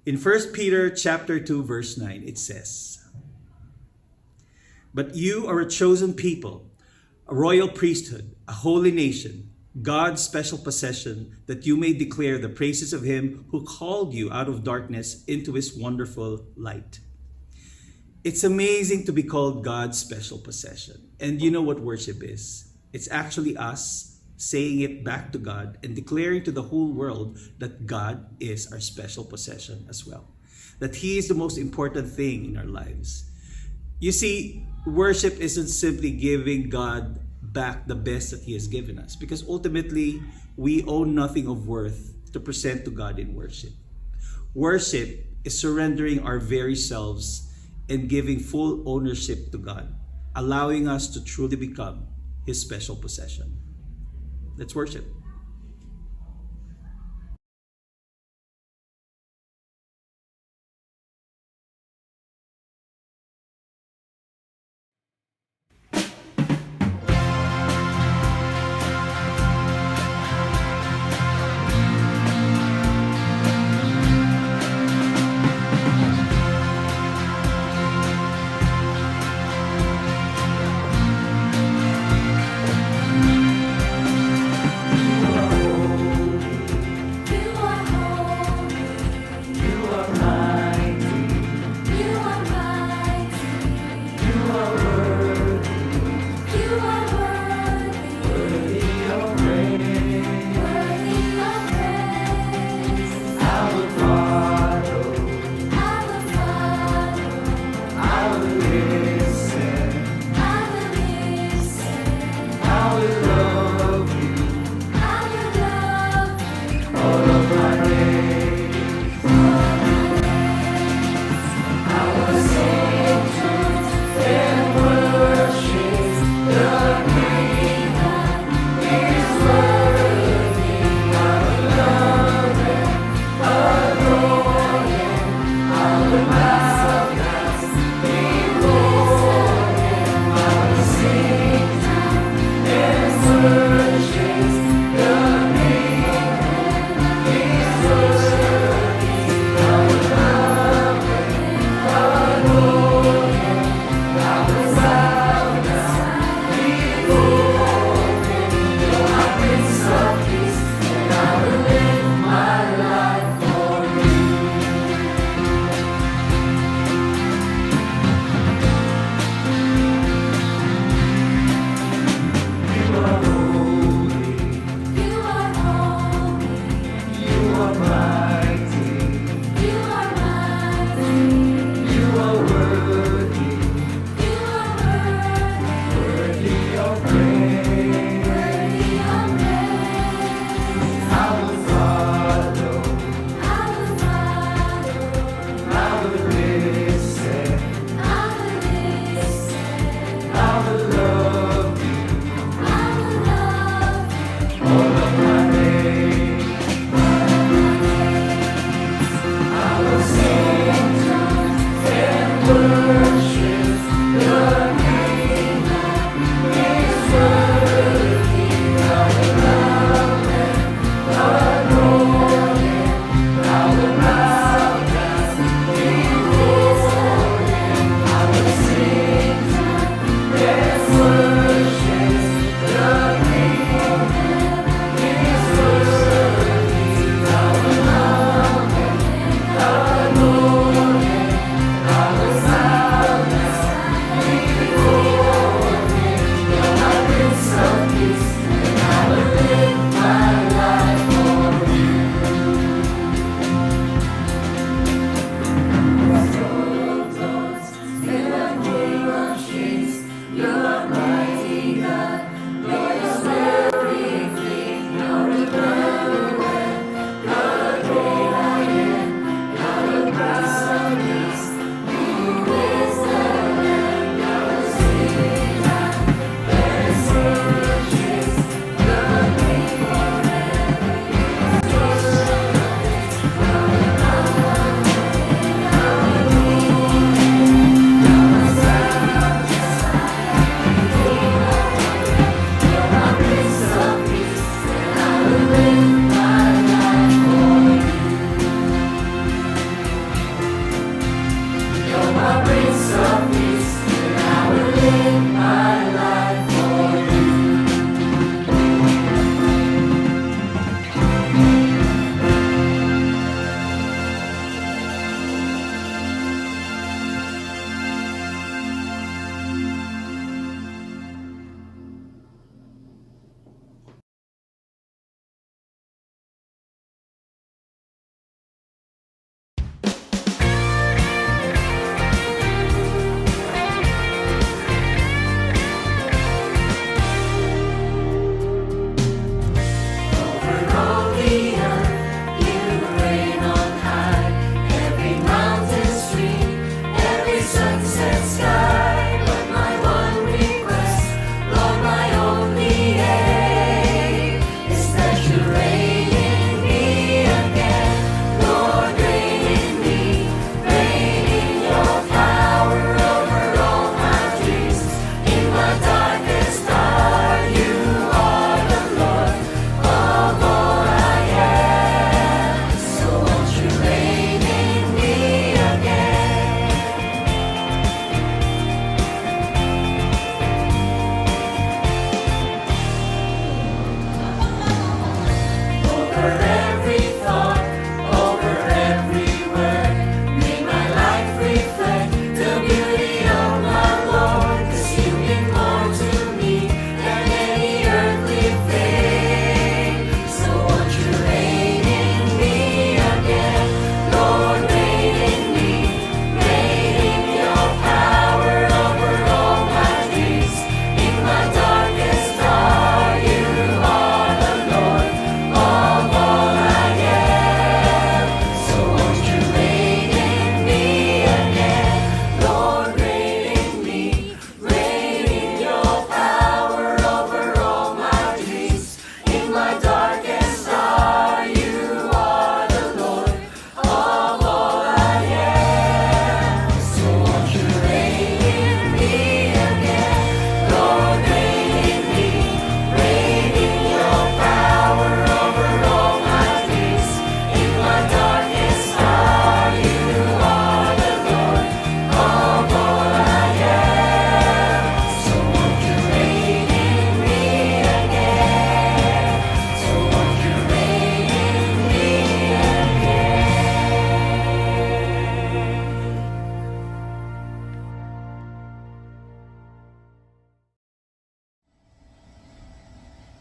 In 1 Peter chapter 2 verse 9, it says, "But you are a chosen people, a royal priesthood, a holy nation, God's special possession, that you may declare the praises of him who called you out of darkness into his wonderful light." It's amazing to be called God's special possession. And you know what worship is? It's actually us saying it back to God and declaring to the whole world that God is our special possession as well. That he is the most important thing in our lives. You see, worship isn't simply giving God back the best that he has given us, because ultimately we own nothing of worth to present to God in worship. Worship is surrendering our very selves and giving full ownership to God, allowing us to truly become his special possession. Let's worship.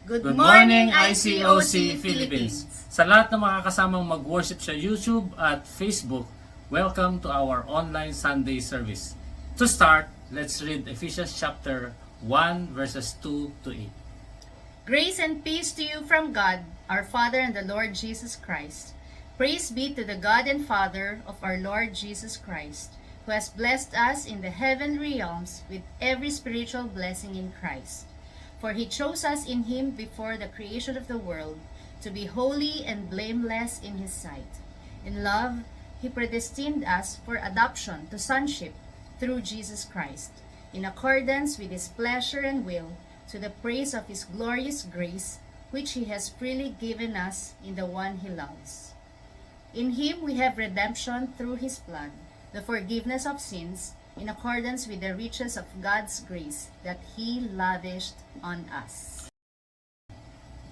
Good morning, ICOC Philippines! Sa lahat ng mga kasamang mag-worship sa YouTube at Facebook, welcome to our online Sunday service. To start, let's read Ephesians chapter 1 verses 2 to 8. Grace and peace to you from God, our Father and the Lord Jesus Christ. Praise be to the God and Father of our Lord Jesus Christ, who has blessed us in the heavenly realms with every spiritual blessing in Christ. For he chose us in him before the creation of the world to be holy and blameless in his sight. In love, he predestined us for adoption to sonship through Jesus Christ, in accordance with his pleasure and will, to the praise of his glorious grace, which he has freely given us in the one he loves. In him we have redemption through his blood, the forgiveness of sins, in accordance with the riches of God's grace that he lavished on us.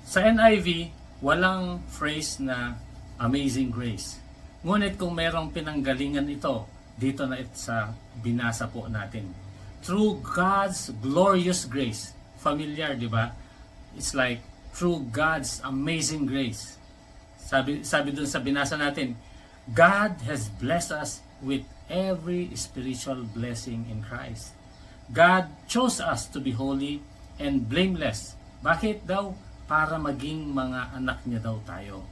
Sa NIV, walang phrase na amazing grace. Ngunit kung merong pinanggalingan ito, dito na sa binasa po natin. Through God's glorious grace. Familiar, di ba? It's like through God's amazing grace. Sabi dun sa binasa natin, God has blessed us with every spiritual blessing in Christ. God chose us to be holy and blameless. Bakit daw? Para maging mga anak niya daw tayo.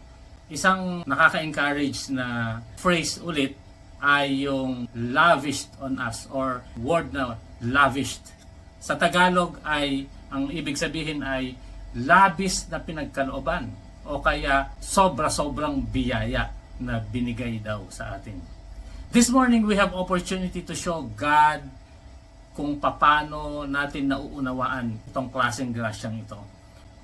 Isang nakaka-encourage na phrase ulit ay yung lavished on us or word na lavished. Sa Tagalog ay ang ibig sabihin ay labis na pinagkalooban o kaya sobra-sobrang biyaya na binigay daw sa atin. This morning we have opportunity to show God kung paano natin nauunawaan itong klaseng grasyang ito.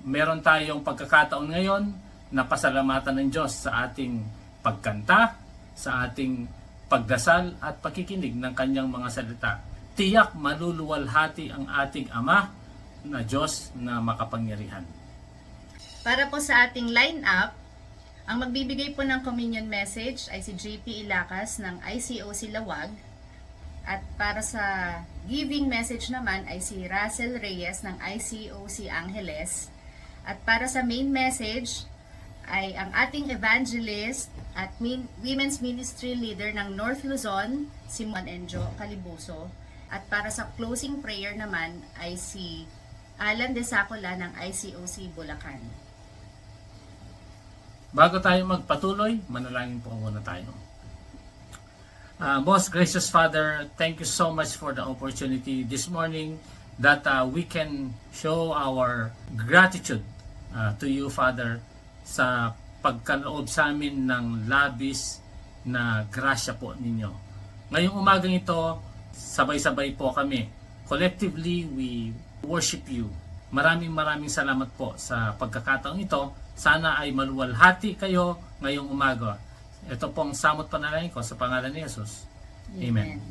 Meron tayong pagkakataon ngayon na pasalamatan ng Diyos sa ating pagkanta, sa ating pagdasal at pakikinig ng kanyang mga salita. Tiyak maluluwalhati ang ating Ama na Diyos na makapangyarihan. Para po sa ating line-up, ang magbibigay po ng communion message ay si JP Ilacas ng ICOC Lawag. At para sa giving message naman ay si Russell Reyes ng ICOC Angeles. At para sa main message ay ang ating evangelist at women's ministry leader ng North Luzon, si Mon Enjo Calibuso. At para sa closing prayer naman ay si Alan De Sacola ng ICOC Bulacan. Bago tayo magpatuloy, manalangin po muna tayo. Most gracious Father, thank you so much for the opportunity this morning that we can show our gratitude to you, Father, sa pagkaloob sa amin ng labis na grasya po ninyo. Ngayong umagang ito, sabay-sabay po kami. Collectively, we worship you. Maraming salamat po sa pagkakataong ito. Sana ay maluwalhati kayo ngayong umaga. Ito pong samot panalangin ko sa pangalan ni Jesus. Amen.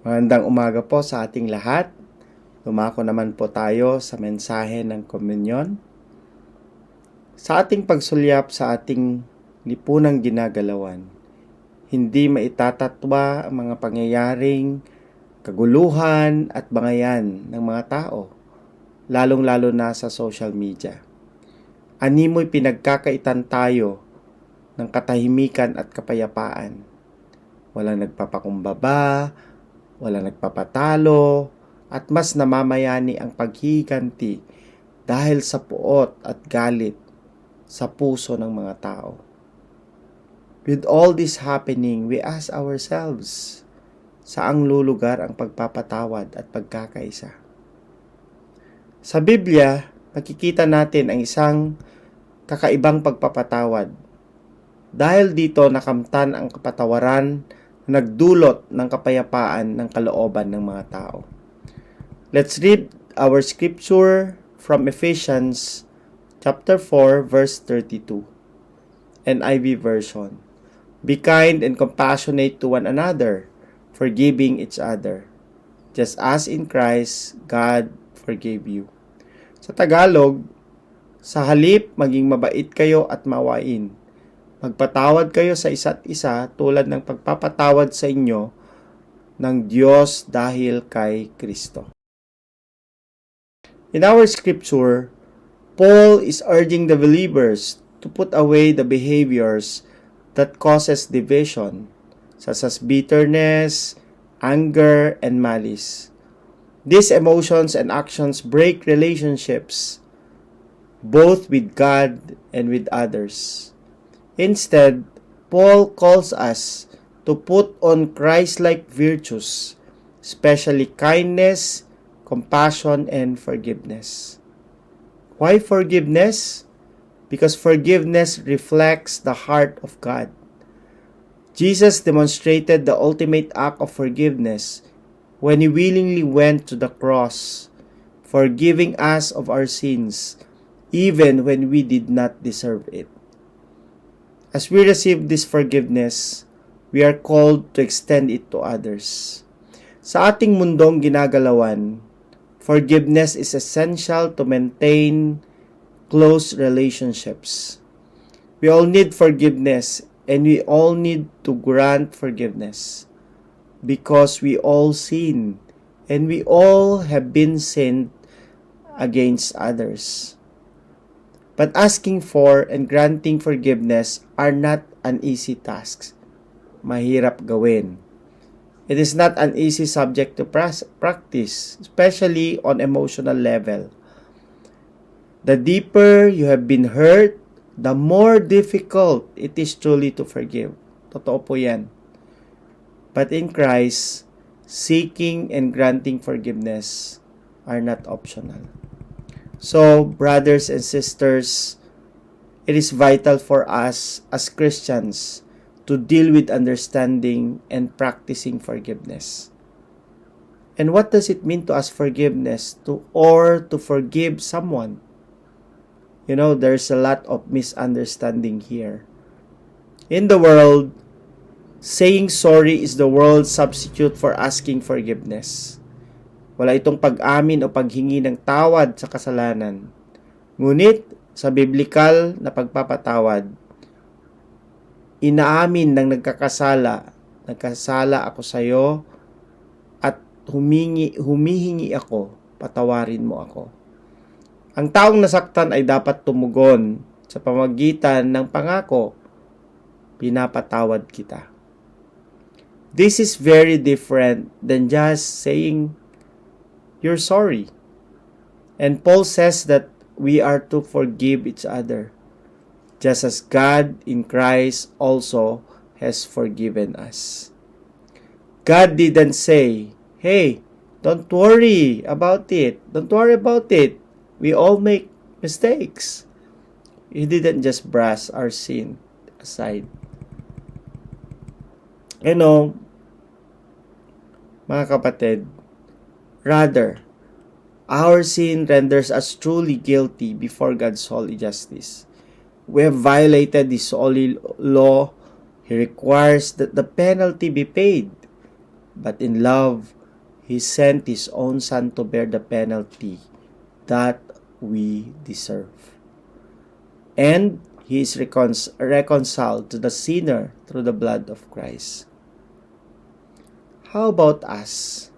Magandang umaga po sa ating lahat. Dumako naman po tayo sa mensahe ng komunyon. Sa ating pagsulyap sa ating lipunang ginagalawan, hindi maitatatwa ang mga pangyayaring kaguluhan at bangayan ng mga tao, lalong-lalo na sa social media. Animo'y pinagkakaitan tayo ng katahimikan at kapayapaan. Walang nagpapakumbaba, walang nagpapatalo, at mas namamayani ang paghihiganti dahil sa puot at galit sa puso ng mga tao. With all this happening, we ask ourselves, saang lulugar ang pagpapatawad at pagkakaisa? Sa Biblia, makikita natin ang isang kakaibang pagpapatawad. Dahil dito nakamtan ang kapatawaran na nagdulot ng kapayapaan ng kalooban ng mga tao. Let's read our scripture from Ephesians chapter 4 verse 32. NIV version. Be kind and compassionate to one another, forgiving each other, just as in Christ God forgave you. Sa Tagalog, sa halip maging mabait kayo at mawain. Magpatawad kayo sa isa't isa tulad ng pagpapatawad sa inyo ng Diyos dahil kay Kristo. In our scripture, Paul is urging the believers to put away the behaviors that causes division, such as bitterness, anger, and malice. These emotions and actions break relationships, both with God and with others. Instead, Paul calls us to put on Christ-like virtues, especially kindness, compassion, and forgiveness. Why forgiveness? Because forgiveness reflects the heart of God. Jesus demonstrated the ultimate act of forgiveness when He willingly went to the cross, forgiving us of our sins, even when we did not deserve it. As we receive this forgiveness, we are called to extend it to others. Sa ating mundong ginagalawan, forgiveness is essential to maintain close relationships. We all need forgiveness, and we all need to grant forgiveness because we all sin and we all have been sinned against others. But asking for and granting forgiveness are not an easy task. Mahirap gawin. It is not an easy subject to practice, especially on emotional level. The deeper you have been hurt, the more difficult it is truly to forgive. Totoo po yan. But in Christ, seeking and granting forgiveness are not optional. So, brothers and sisters, it is vital for us as Christians to deal with understanding and practicing forgiveness. And what does it mean to ask forgiveness or to forgive someone? You know, there's a lot of misunderstanding here. In the world, saying sorry is the world's substitute for asking forgiveness. Wala itong pag-amin o paghingi ng tawad sa kasalanan. Ngunit, sa biblikal na pagpapatawad, inaamin ng nagkasala ako sa iyo at humihingi ako, patawarin mo ako. Ang taong nasaktan ay dapat tumugon sa pamamagitan ng pangako, pinapatawad kita. This is very different than just saying you're sorry. And Paul says that we are to forgive each other, just as God in Christ also has forgiven us. God didn't say, hey, don't worry about it. Don't worry about it. We all make mistakes. He didn't just brush our sin aside. You know, mga kapatid, rather, our sin renders us truly guilty before God's holy justice. We have violated His holy law. He requires that the penalty be paid. But in love, He sent His own Son to bear the penalty that we deserve. And He is reconciled to the sinner through the blood of Christ. How about us?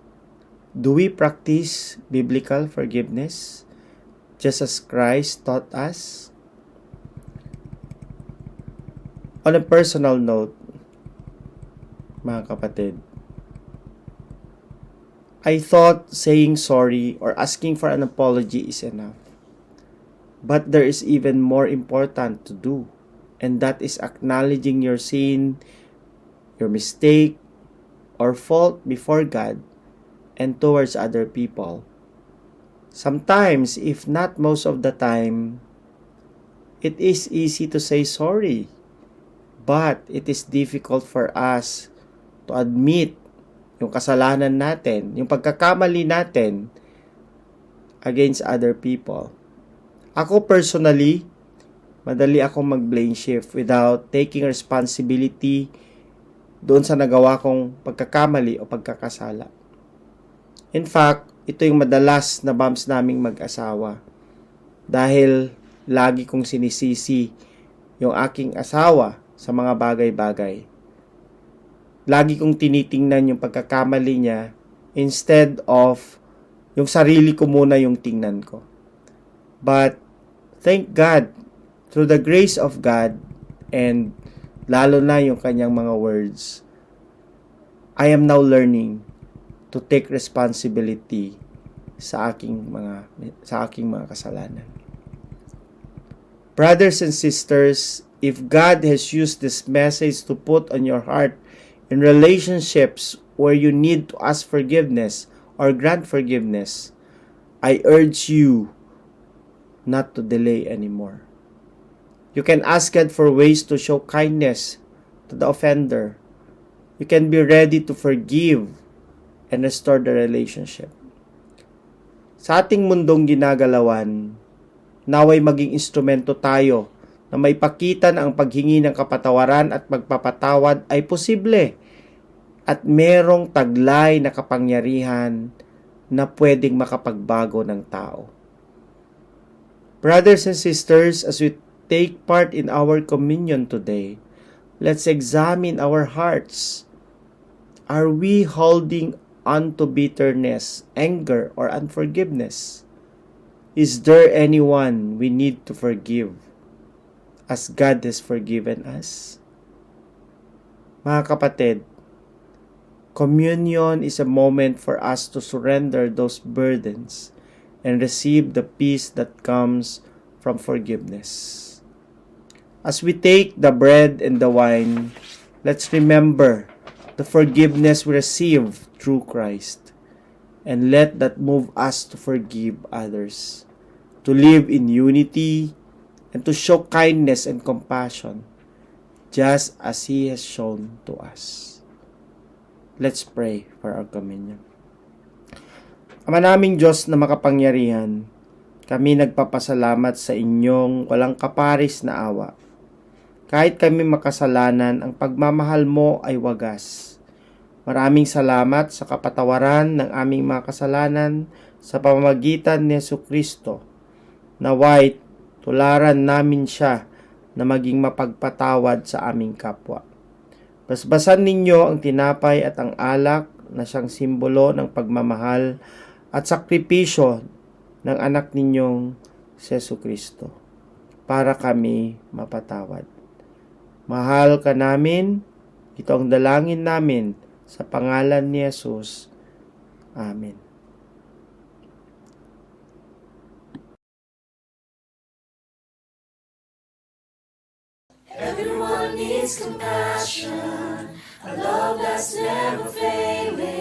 Do we practice biblical forgiveness just as Christ taught us? On a personal note, mga kapatid, I thought saying sorry or asking for an apology is enough. But there is even more important to do, and that is acknowledging your sin, your mistake, or fault before God and towards other people. Sometimes, if not most of the time, it is easy to say sorry, but it is difficult for us to admit yung kasalanan natin, yung pagkakamali natin against other people. Ako personally, madali akong mag-blame shift without taking responsibility doon sa nagawa kong pagkakamali o pagkakasala. In fact, ito yung madalas na bumps naming mag-asawa. Dahil lagi kong sinisisi yung aking asawa sa mga bagay-bagay. Lagi kong tinitingnan yung pagkakamali niya instead of yung sarili ko muna yung tingnan ko. But thank God, through the grace of God, and lalo na yung kanyang mga words, I am now learning to take responsibility sa aking mga kasalanan. Brothers and sisters, if God has used this message to put on your heart in relationships where you need to ask forgiveness or grant forgiveness, I urge you not to delay anymore. You can ask God for ways to show kindness to the offender. You can be ready to forgive and restore the relationship. Sa ating mundong ginagalawan, naway maging instrumento tayo na may pakita na ang paghingi ng kapatawaran at pagpapatawad ay posible at merong taglay na kapangyarihan na pwedeng makapagbago ng tao. Brothers and sisters, as we take part in our communion today, let's examine our hearts. Are we holding on to bitterness, anger, or unforgiveness? Is there anyone we need to forgive as God has forgiven us? Mga kapatid, communion is a moment for us to surrender those burdens and receive the peace that comes from forgiveness. As we take the bread and the wine, let's remember the forgiveness we receive through Christ, and let that move us to forgive others, to live in unity, and to show kindness and compassion, just as He has shown to us. Let's pray for our communion. Ama naming Diyos na makapangyarihan, kami nagpapasalamat sa inyong walang kaparis na awa. Kahit kami makasalanan, ang pagmamahal mo ay wagas. Maraming salamat sa kapatawaran ng aming mga kasalanan sa pamamagitan ni Jesucristo. Naway tularan namin siya na maging mapagpatawad sa aming kapwa. Basbasan ninyo ang tinapay at ang alak na siyang simbolo ng pagmamahal at sakripisyo ng anak ninyong si Jesucristo para kami mapatawad. Mahal ka namin, ito ang dalangin namin sa pangalan ni Jesus. Amen. Everyone needs compassion, a love that's never failing.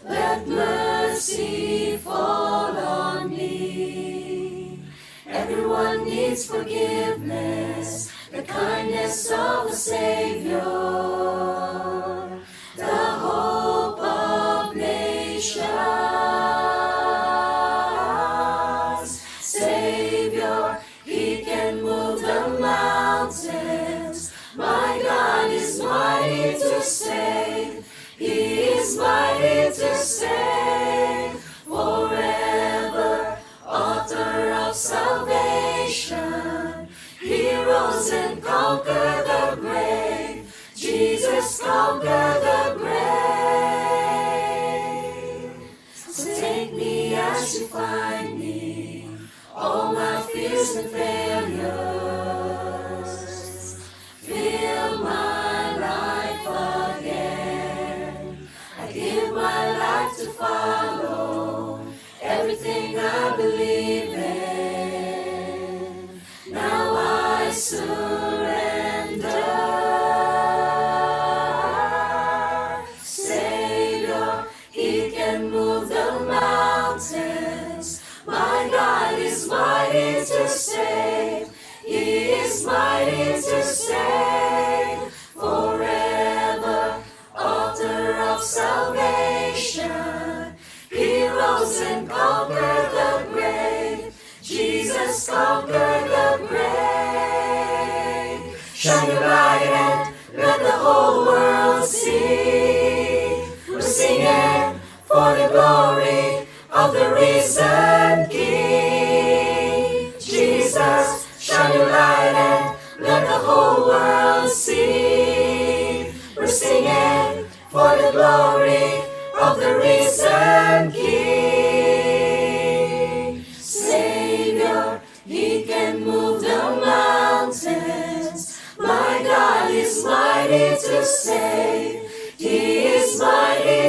Let mercy fall on me. Everyone needs forgiveness, the kindness of the Savior, the hope of nations. Savior, He can move the mountains. My God is mighty to save. He is mighty to save. Forever, author of salvation. He rose and conquered the grave. Jesus conquered the grave. So take me as you find me, all my fears and failures. Fill my life again. I give my life to follow everything I believe in. Now I surrender. Savior, He can move the mountains. My God is mighty to save. He is mighty to save. Forever, author of salvation. He rose and conquered the grave. Jesus conquered the grave. Shine your light and let the whole world see. We're singing for the glory of the risen King. Jesus, shine your light and let the whole world see. We're singing for the glory of the risen King.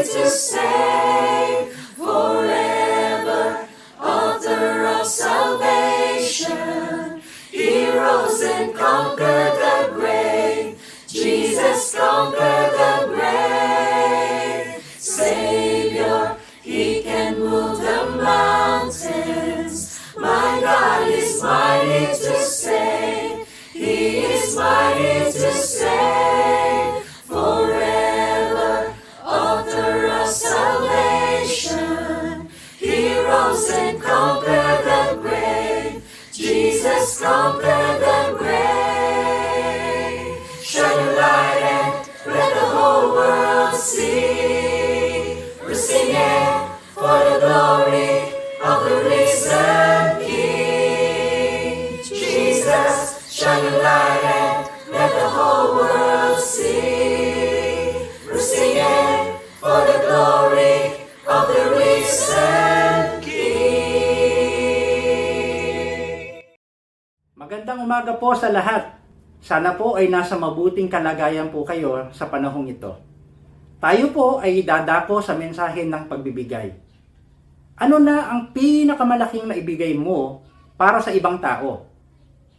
mighty to save forever, author of salvation. He rose and conquered the grave. Jesus conquered the grave. Savior, He can move the mountains. My God is mighty to save. He is mighty to save forever, author of salvation. He rose and conquered the grave. Jesus conquered the grave. Shine your light and let the whole world see. We're singing for the glory of the risen King. Jesus, shine your light and let the whole world see. We're singing for the glory of the risen King. Magandang umaga po sa lahat. Sana po ay nasa mabuting kalagayan po kayo sa panahong ito. Tayo po ay dadako sa mensahe ng pagbibigay. Ano na ang pinakamalaking naibigay mo para sa ibang tao?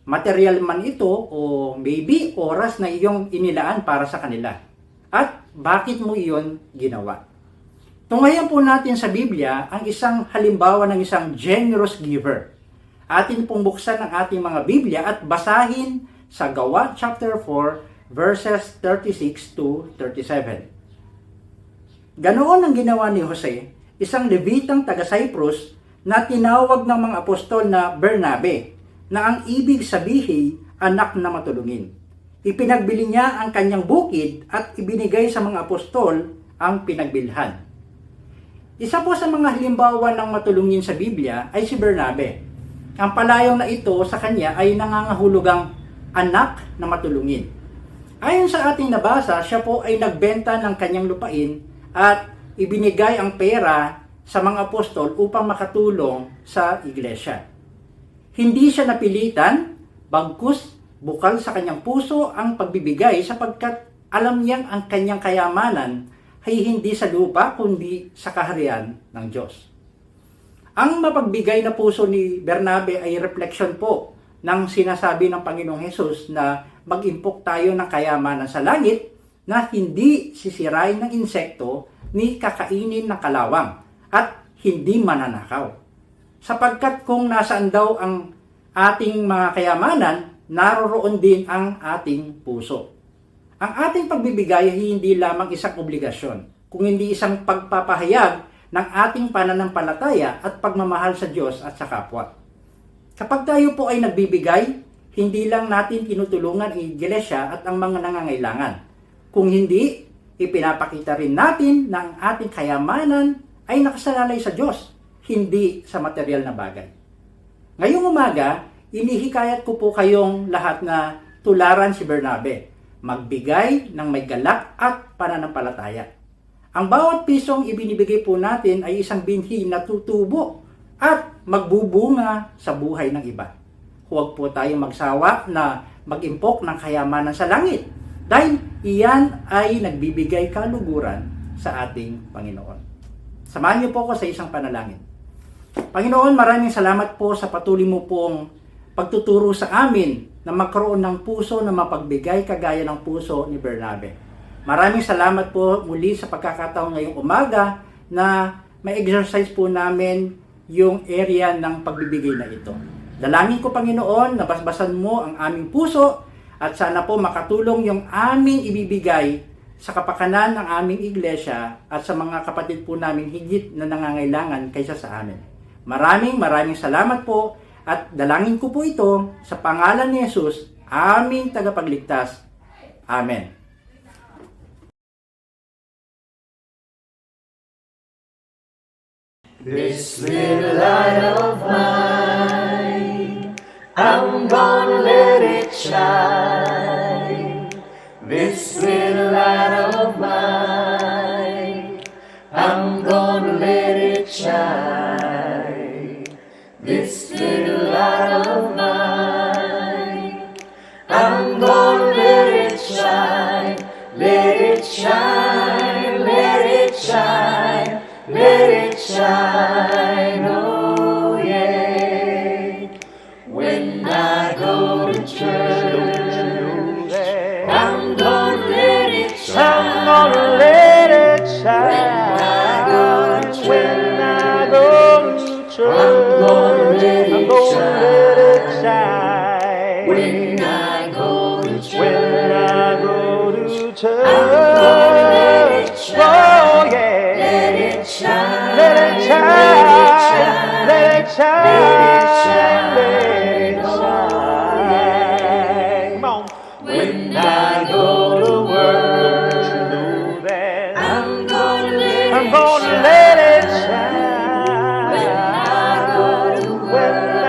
Material man ito o maybe oras na iyong inilaan para sa kanila. At bakit mo iyon ginawa? Tunghayan po natin sa Biblia ang isang halimbawa ng isang generous giver. Atin pong buksan ang ating mga Biblia at basahin sa Gawa chapter 4 verses 36 to 37. Ganoon ang ginawa ni Jose, isang Levitang taga Cyprus na tinawag ng mga apostol na Bernabe, na ang ibig sabihin anak na matulungin. Ipinagbili niya ang kanyang bukid at ibinigay sa mga apostol ang pinagbilhan. Isa po sa mga halimbawa ng matulungin sa Biblia ay si Bernabe. Ang palayong na ito sa kanya ay nangangahulugang anak na matulungin. Ayon sa ating nabasa, siya po ay nagbenta ng kanyang lupain at ibinigay ang pera sa mga apostol upang makatulong sa iglesia. Hindi siya napilitan, bagkus bukal sa kanyang puso ang pagbibigay sapagkat alam niyang ang kanyang kayamanan ay hindi sa lupa kundi sa kaharian ng Diyos. Ang mapagbigay na puso ni Bernabe ay refleksyon po ng sinasabi ng Panginoong Hesus na mag-impok tayo ng kayamanan sa langit na hindi sisirain ng insekto ni kakainin ng kalawang at hindi mananakaw. Sapagkat kung nasaan daw ang ating mga kayamanan, naroroon din ang ating puso. Ang ating pagbibigay ay hindi lamang isang obligasyon, kung hindi isang pagpapahayag ng ating pananampalataya at pagmamahal sa Diyos at sa kapwa. Kapag tayo po ay nagbibigay, hindi lang natin tinutulungan ang iglesia at ang mga nangangailangan. Kung hindi, ipinapakita rin natin na ang ating kayamanan ay nakasalalay sa Diyos, hindi sa material na bagay. Ngayong umaga, inihikayat ko po kayong lahat na tularan si Bernabe, magbigay ng may galak at pananampalataya. Ang bawat pisong ibinibigay po natin ay isang binhi na tutubo at magbubunga sa buhay ng iba. Huwag po tayong magsawa na mag-impok ng kayamanan sa langit dahil iyan ay nagbibigay kaluguran sa ating Panginoon. Samahan niyo po ako sa isang panalangin. Panginoon, maraming salamat po sa patuloy mo pong pagtuturo sa amin na magkaroon ng puso na mapagbigay kagaya ng puso ni Bernabe. Maraming salamat po muli sa pagkakataon ngayong umaga na may exercise po namin yung area ng pagbibigay na ito. Dalangin ko, Panginoon, na basbasan mo ang aming puso at sana po makatulong yung aming ibibigay sa kapakanan ng aming iglesia at sa mga kapatid po namin higit na nangangailangan kaysa sa amin. Maraming salamat po at dalangin ko po ito sa pangalan ni Jesus, aming tagapagligtas. Amen. This little light of mine, I'm gonna let it shine. This little light of mine, I'm gonna let it shine. This little light of mine, I'm gonna let it shine. Let it shine, let it shine. shine, oh yeah. When I go to church, I'm gonna let it shine. I'm gonna let it shine. When I When I go to go to church, I'm gonna let I'm it gonna let it shine. shine. When I go to church, When I go to church, I'm gonna let it shine. oh yeah, Let it shine. let it shine, Let it shine. let it shine, Let it shine. let it Oh, shine. Come on. When I go to work, Don't you know that I'm gonna let I'm it gonna shine. let it shine. When I go to When I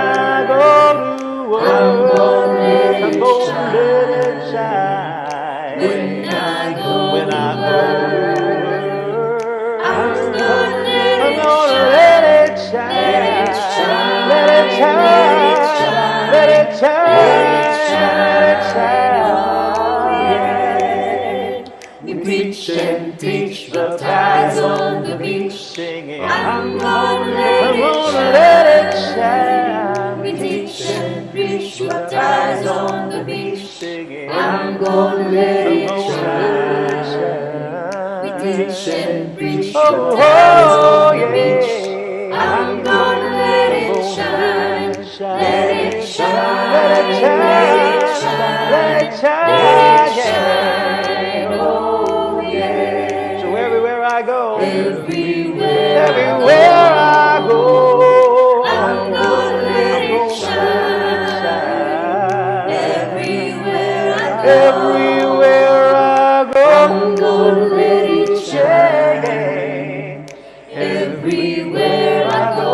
go to work, I'm gonna let I'm it gonna let it shine. shine. When I go When to I go to work, I'm gonna let I'm it gonna shine. let it Let it shine. shine. Let it Let it shine. shine. Let it shine. Let it Let it shine. Oh, shine. yeah. We preach and teach the tides on the beach. Singing. I'm gonna let I'm it gonna let it shine. shine. We teach and preach the tides on the beach. Singing. I'm gonna let I'm it gonna let it shine. We teach shine. and preach the Oh, tides oh, on the beach. yeah. I'm gonna let I'm it gonna shine. let it shine. Let it shine. Let it shine. Let it shine. Let it shine. Let it Yeah. shine. Oh, yeah. So everywhere I go, Everywhere everywhere I go, I'm gonna let I'm it gonna let it shine. shine. Everywhere I go, Everywhere I go, I'm gonna let it shine. yeah, yeah. Everywhere I go,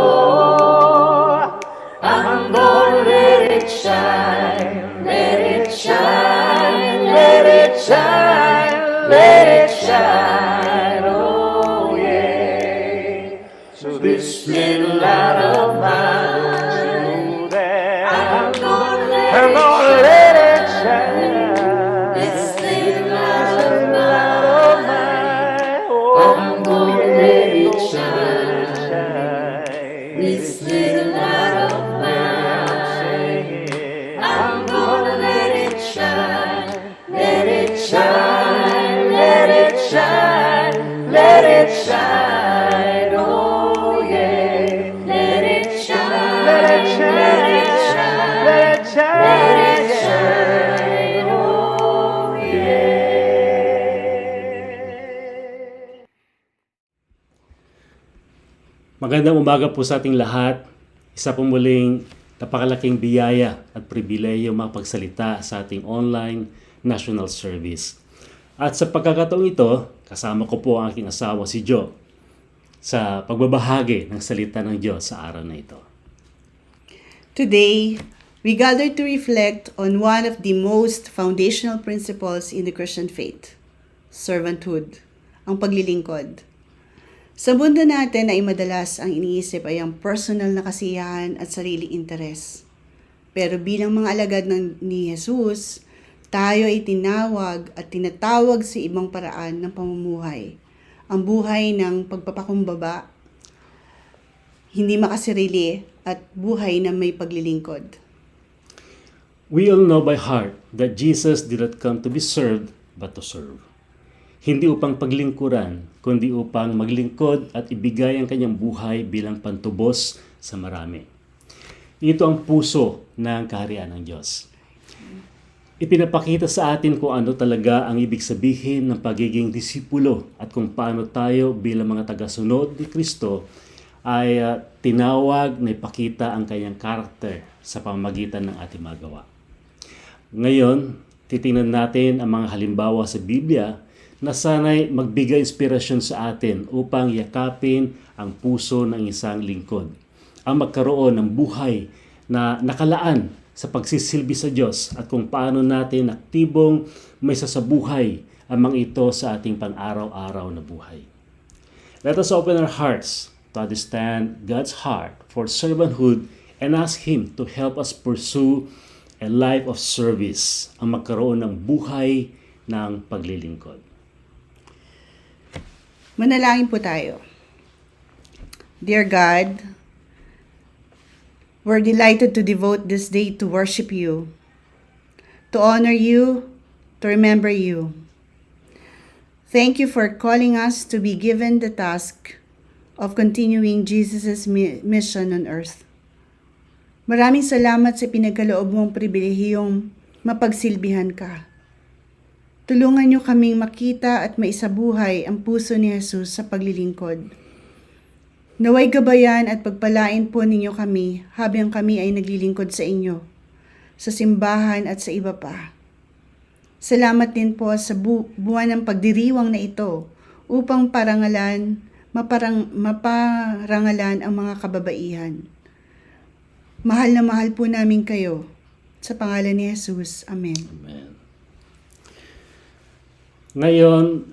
I'm gonna let it shine. Let it shine. Let it shine. Let it shine. Oh yeah. So This little light of mine, know that I'm gonna I'm let it gonna let it shine. shine. This little light This of little light of mine, mine, oh I'm gonna yeah, let it gonna let it shine. shine. This little light of mine, Singing. I'm gonna let it shine. Let it shine. Let it shine. Let it shine. Oh yeah. Let it shine. Let it shine. Let it shine. Let it shine. Let it shine. Oh yeah. Magandang umaga po sa ating lahat. Isa po muling napakalaking biyaya at pribileyo makapagsalita sa ating online national service. At sa pagkakataong ito, kasama ko po ang aking asawa si Joe sa pagbabahagi ng salita ng Diyos sa araw na ito. Today, we gather to reflect on one of the most foundational principles in the Christian faith, servanthood, ang paglilingkod. Sa mundo natin ay madalas ang iniisip ay ang personal na kasiyahan at sariling interes. Pero bilang mga alagad ni Jesus, tayo ay tinawag at tinatawag sa ibang paraan ng pamumuhay. Ang buhay ng pagpapakumbaba, hindi makasarili at buhay na may paglilingkod. We all know by heart that Jesus did not come to be served but to serve. Hindi upang paglingkuran, kundi upang maglingkod at ibigay ang kanyang buhay bilang pantubos sa marami. Ito ang puso ng kaharian ng Diyos. Ipinapakita sa atin kung ano talaga ang ibig sabihin ng pagiging disipulo at kung paano tayo bilang mga tagasunod ni Kristo ay tinawag na ipakita ang kanyang karakter sa pamamagitan ng ating magawa. Ngayon, titingnan natin ang mga halimbawa sa Biblia na sana'y magbigay inspirasyon sa atin upang yakapin ang puso ng isang lingkod. Ang magkaroon ng buhay na nakalaan sa pagsisilbi sa Diyos at kung paano natin aktibong may sasabuhay ang mga ito sa ating pang-araw-araw na buhay. Let us open our hearts to understand God's heart for servanthood and ask Him to help us pursue a life of service, ang magkaroon ng buhay ng paglilingkod. Manalangin po tayo. Dear God, we're delighted to devote this day to worship you, to honor you, to remember you. Thank you for calling us to be given the task of continuing Jesus' mission on earth. Maraming salamat sa pinagkaloob mong pribilehiyong mapagsilbihan ka. Tulungan niyo kaming makita at maisabuhay ang puso ni Jesus sa paglilingkod. Naway gabayan at pagpalain po ninyo kami habang kami ay naglilingkod sa inyo, sa simbahan at sa iba pa. Salamat din po sa buwan ng pagdiriwang na ito upang maparangalan ang mga kababaihan. Mahal na mahal po namin kayo. Sa pangalan ni Jesus. Amen. Amen. Ngayon,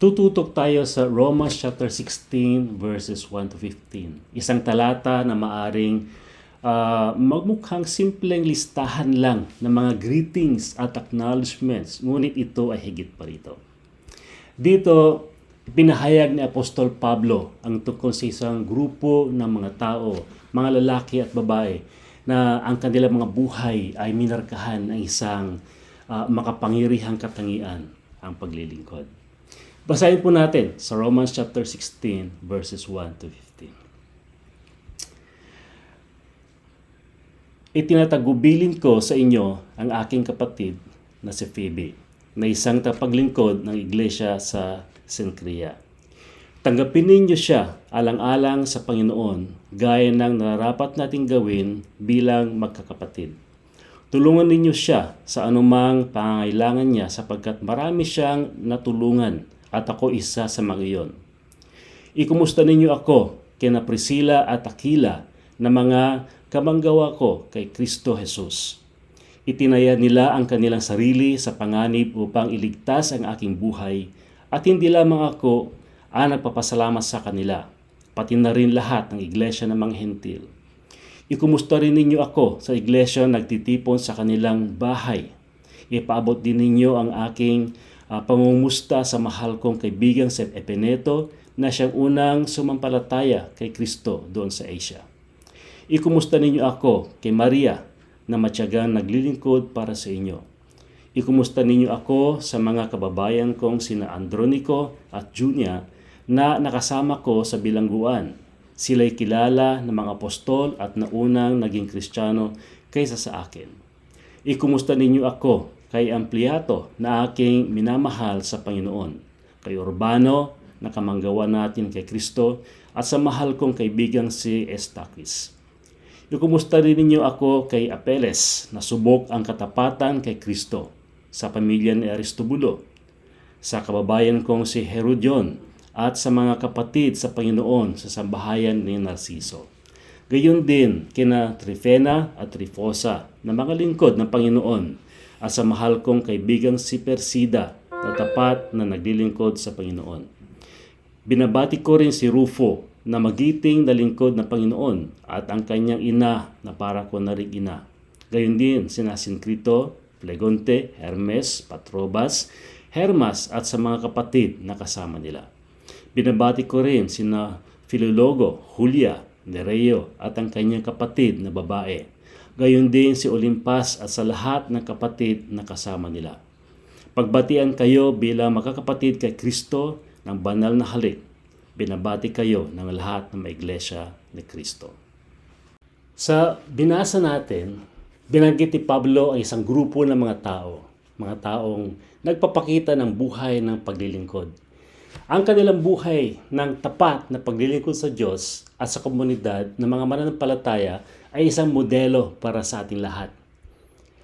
tututok tayo sa Romans chapter 16 verses 1 to 15. Isang talata na maaring magmukhang simpleng listahan lang ng mga greetings at acknowledgements, ngunit ito ay higit pa rito. Dito, pinahayag ni Apostol Pablo ang tungkol sa isang grupo ng mga tao, mga lalaki at babae, na ang kanilang mga buhay ay minarkahan ng isang makapangyarihang katangian, ang paglilingkod. Basahin po natin sa Romans chapter 16 verses 1 to 15. Itinatagubilin ko sa inyo ang aking kapatid na si Phoebe, na isang tapaglingkod ng iglesia sa Cenchrea. Tanggapin ninyo siya alang-alang sa Panginoon, gaya ng nararapat nating gawin bilang magkakapatid. Tulungan ninyo siya sa anumang pangangailangan niya sapagkat marami siyang natulungan at ako isa sa mga iyon. Ikumusta ninyo ako kina Priscilla at Aquila na mga kamanggawa ko kay Kristo Jesus. Itinaya nila ang kanilang sarili sa panganib upang iligtas ang aking buhay at hindi lamang ako ang nagpapasalamat sa kanila, pati na rin lahat ng iglesia ng mga hentil. Ikumusta rin ninyo ako sa iglesia nagtitipon sa kanilang bahay. Ipaabot din ninyo ang aking pangungumusta sa mahal kong kaibigang si Epeneto na siyang unang sumampalataya kay Kristo doon sa Asia. Ikumusta ninyo ako kay Maria na matyagang naglilingkod para sa inyo. Ikumusta ninyo ako sa mga kababayan kong sina Andronico at Junia na nakasama ko sa bilangguan. Sila'y kilala ng mga apostol at naunang naging Kristiyano kaysa sa akin. Ikumusta ninyo ako kay Ampliato na aking minamahal sa Panginoon, kay Urbano na kamanggawa natin kay Kristo at sa mahal kong kaibigang si Estaquis. Ikumusta rin ninyo ako kay Apeles na subok ang katapatan kay Kristo, sa pamilya ni Aristobulo, sa kababayan kong si Herodion at sa mga kapatid sa Panginoon sa sambahayan ni Narciso. Gayon din kina Trifena at Trifosa na mga lingkod ng Panginoon at sa mahal kong kaibigang si Persida na tapat na naglilingkod sa Panginoon. Binabati ko rin si Rufo na magiting na lingkod ng Panginoon at ang kanyang ina na para ko na rin ina. Gayon din sina Sincrito, Plegonte, Hermes, Patrobas, Hermas at sa mga kapatid na kasama nila. Binabati ko rin sina Filologo, Julia, Nereo at ang kanyang kapatid na babae. Gayon din si Olimpas at sa lahat ng kapatid na kasama nila. Pagbatian kayo bilang makakapatid kay Kristo ng banal na halik. Binabati kayo ng lahat ng mga iglesia ni Kristo. Sa binasa natin, binanggit ni Pablo ang isang grupo ng mga taong nagpapakita ng buhay ng paglilingkod. Ang kanilang buhay ng tapat na paglilingkod sa Diyos at sa komunidad ng mga mananampalataya ay isang modelo para sa ating lahat.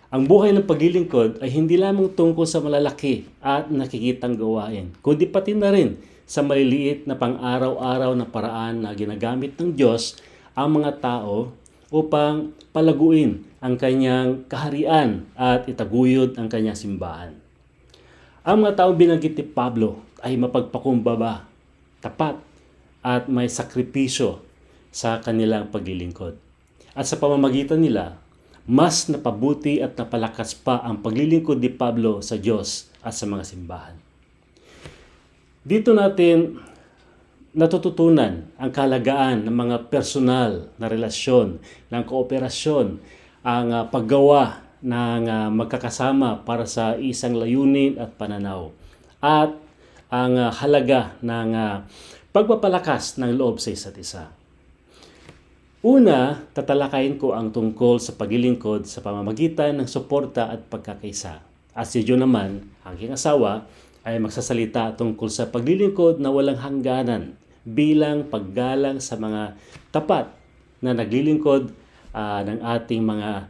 Ang buhay ng paglilingkod ay hindi lamang tungkol sa malalaki at nakikitang gawain, kundi pati na rin sa maliliit na pang-araw-araw na paraan na ginagamit ng Diyos ang mga tao upang palaguin ang kanyang kaharian at itaguyod ang kanyang simbahan. Ang mga taong binanggit ni Pablo ay mapagpakumbaba, tapat at may sakripisyo sa kanilang paglilingkod. At sa pamamagitan nila, mas napabuti at napalakas pa ang paglilingkod ni Pablo sa Diyos at sa mga simbahan. Dito natin natututunan ang kahalagaan ng mga personal na relasyon, ng kooperasyon, ang paggawa ng magkakasama para sa isang layunin at pananaw, at ang halaga ng pagpapalakas ng loob sa isa't isa. Una, tatalakayin ko ang tungkol sa paglilingkod sa pamamagitan ng suporta at pagkakaisa. At si John naman, ang aking asawa, ay magsasalita tungkol sa paglilingkod na walang hangganan bilang paggalang sa mga tapat na naglilingkod ng ating mga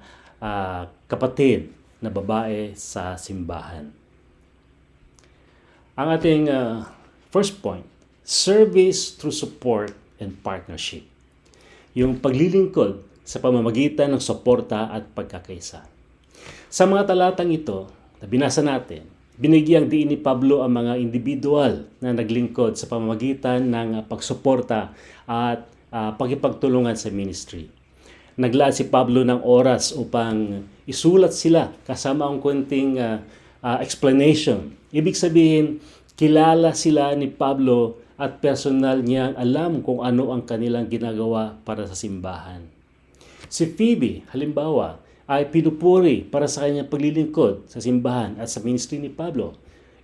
kapatid na babae sa simbahan. Ang ating first point, service through support and partnership. Yung paglilingkod sa pamamagitan ng suporta at pagkakaisa. Sa mga talatang ito na binasa natin, binigyang diin ni Pablo ang mga individual na naglingkod sa pamamagitan ng pagsuporta at pagkipagtulungan sa ministry. Naglaan si Pablo ng oras upang isulat sila kasama ang konting explanation. Ibig sabihin, kilala sila ni Pablo at personal niyang alam kung ano ang kanilang ginagawa para sa simbahan. Si Phoebe, halimbawa, ay pinupuri para sa kanyang paglilingkod sa simbahan at sa ministry ni Pablo.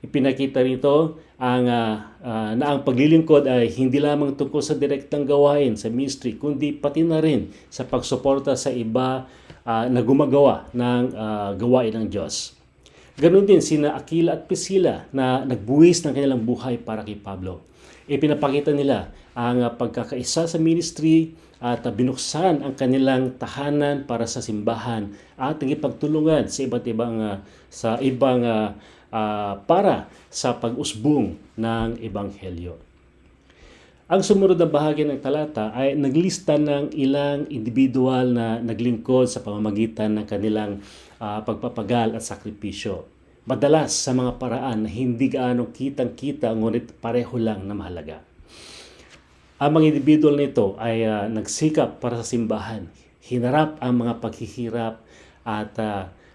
Ipinakita nito na ang paglilingkod ay hindi lamang tungkol sa direktang gawain sa ministry, kundi pati na rin sa pagsuporta sa iba na gumagawa ng gawain ng Diyos. Ganon din sina Aquila at Priscilla na nagbuwis ng kanilang buhay para kay Pablo. Ipinapakita nila ang pagkakaisa sa ministry at binuksan ang kanilang tahanan para sa simbahan at nagipagtulungan sa ibang para sa pag-usbong ng ebanghelyo. Ang sumunod na bahagi ng talata ay naglista ng ilang individual na naglingkod sa pamamagitan ng kanilang pagpapagal at sakripisyo. Madalas sa mga paraan na hindi gaano kitang-kita ngunit pareho lang na mahalaga. Ang mga individual nito ay nagsikap para sa simbahan, hinarap ang mga paghihirap at